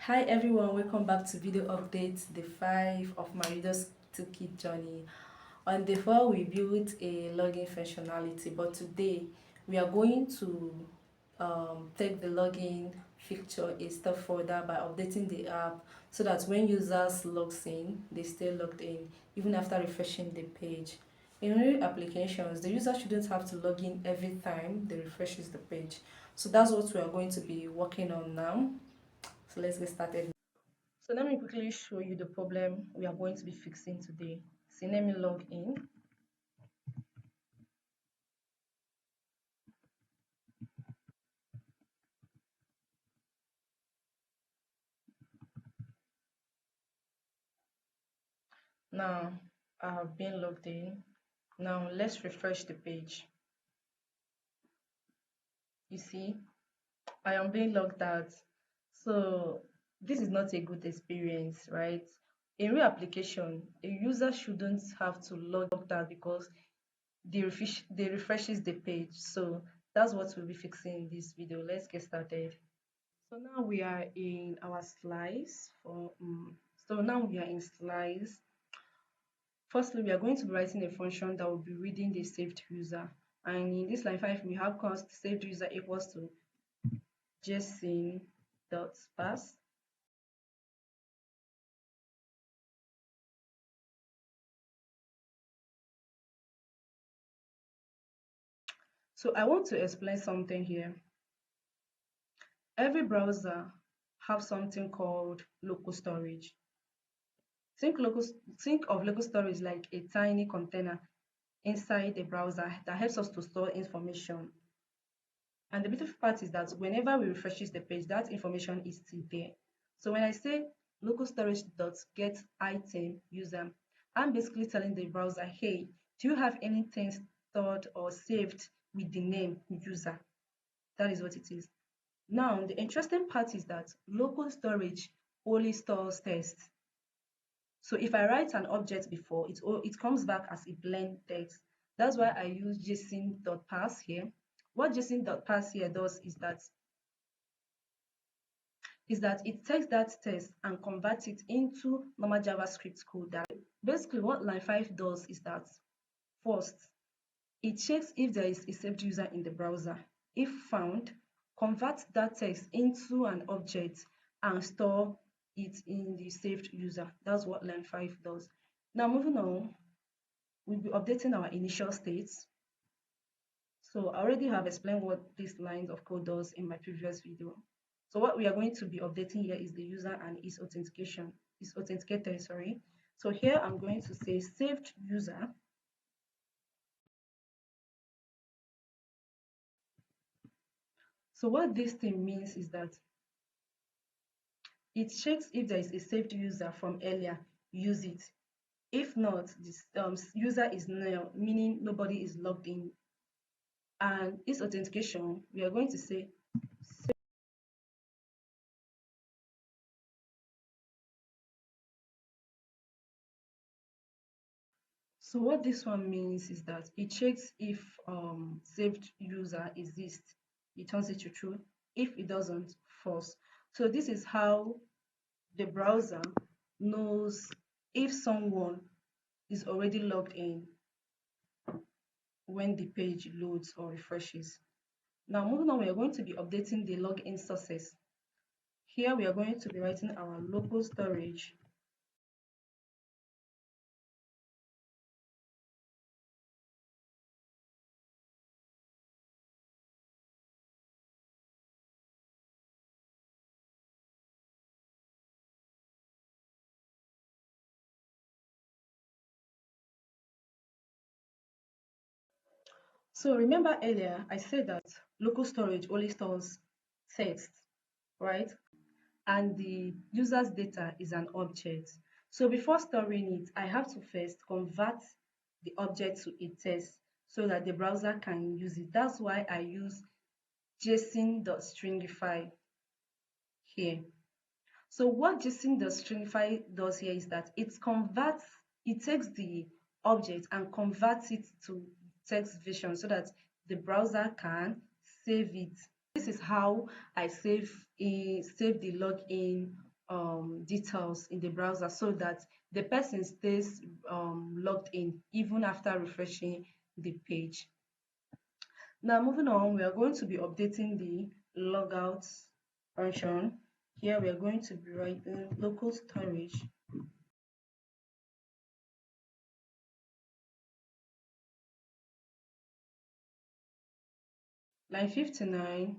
Hi everyone, welcome back to video update day 5 of my Redux Toolkit journey. On day 4 we built a login functionality, but today we are going to take the login feature a step further by updating the app so that when users logs in, they stay logged in even after refreshing the page. In real applications, the user shouldn't have to log in every time they refreshes the page. So that's what we are going to be working on now. So let's get started. So let me quickly show you the problem we are going to be fixing today. So let me log in. Now I have been logged in. Now let's refresh the page. You see, I am being logged out. So this is not a good experience, right? In real application, a user shouldn't have to log out because they refreshes the page. So that's what we'll be fixing in this video. Let's get started. So now we are in our slides so now we are in slides. Firstly, we are going to be writing a function that will be reading the saved user. And in this line 5, we have const saved user equals to json dot pass. So I want to explain something here. Every browser have something called local storage. Think local think of local storage like a tiny container inside the browser that helps us to store information. And the beautiful part is that whenever we refreshes the page, that information is still there. So when I say local storage dot get item user, I'm basically telling the browser, hey, do you have anything stored or saved with the name user? That is what it is. Now, the interesting part is that local storage only stores text. So if I write an object before, it comes back as a plain text. That's why I use json.parse here. What json.parse here does is that it takes that text and converts it into normal JavaScript code. That basically what line 5 does is that first, it checks if there is a saved user in the browser. If found, convert that text into an object and store it in the saved user. That's what line 5 does. Now moving on, we'll be updating our initial states. So I already have explained what this line of code does in my previous video. So what we are going to be updating here is the user and its authenticated, sorry. So here I'm going to say saved user. So what this thing means is that it checks if there is a saved user from earlier, use it. If not, this user is null, meaning nobody is logged in. And this authentication, we are going to say. So what this one means is that it checks if saved user exists, it turns it to true. If it doesn't, false. So this is how the browser knows if someone is already logged in when the page loads or refreshes. Now moving on, we are going to be updating the login sources. Here we are going to be writing our local storage. So remember earlier I said that local storage only stores text, right? And the user's data is an object. So before storing it, I have to first convert the object to a text so that the browser can use it. That's why I use json.stringify here. So what json.stringify does here is that it takes the object and converts it to text version so that the browser can save it. This is how I save the login details in the browser so that the person stays logged in even after refreshing the page. Now moving on, we are going to be updating the logout function. Here we are going to be writing local storage line 59.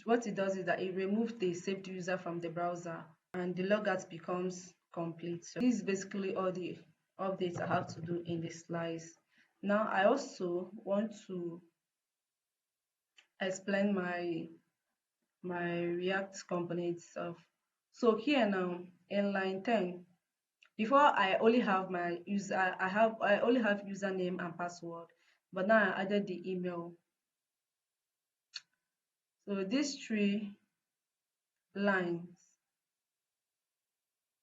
What it does is that it removes the saved user from the browser and the logout becomes complete. So this is basically all the updates I have to do in this slice. Now I also want to explain my React component itself. So here now in line 10, before I only have my user, I only have username and password, but now I added the email. So these three lines,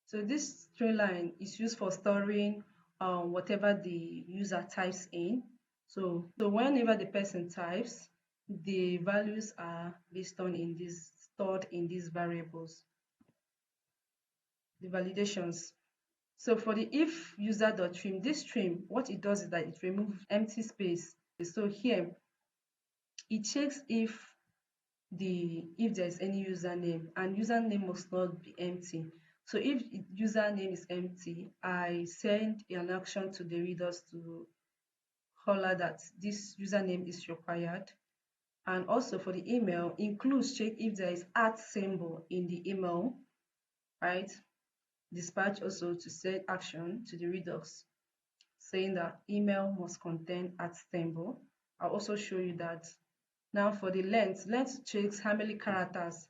so this three line is used for storing whatever the user types in. So whenever the person types, the values are based on in this stored in these variables, the validations. So for the if user.trim, this trim, what it does is that it removes empty space. So here it checks if there's any username, and username must not be empty. So if username is empty, I send an action to the readers to holler that this username is required. And also for the email, includes check if there is @ symbol in the email, right? Dispatch also to send action to the readers saying that email must contain @ symbol. I'll also show you that. Now for the length checks how many characters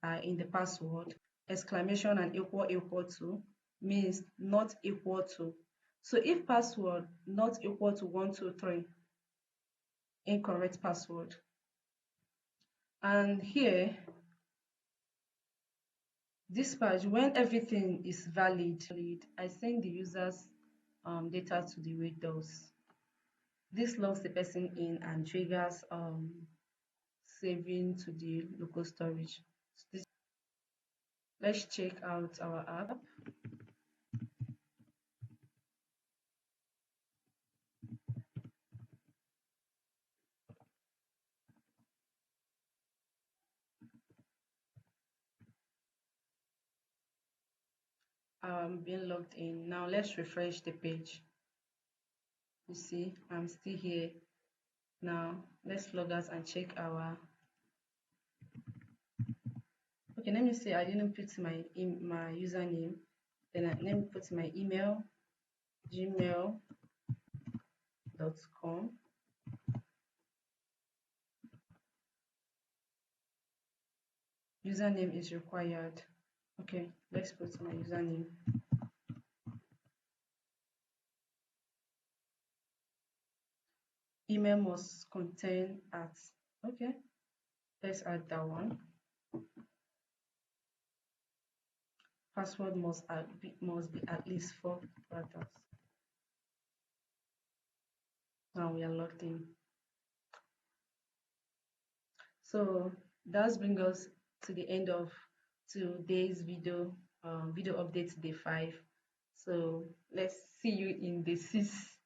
are in the password. Exclamation and equal to means not equal to. So if password not equal to 123, incorrect password. And here, dispatch, when everything is valid, I send the user's data to the readers. This logs the person in and triggers saving to the local storage. So let's check out our app. Being logged in. Now let's refresh the page. You see, I'm still here. Now let's log out and check our. Okay, let me say I didn't put my username. Then let me put my email, gmail.com. Username is required. Okay, let's put my username. Email must contain @ okay, let's add that one. Password must be at least 4 characters. Now we are logged in. So that brings us to the end of today's video update day 5. So let's see you in day 6.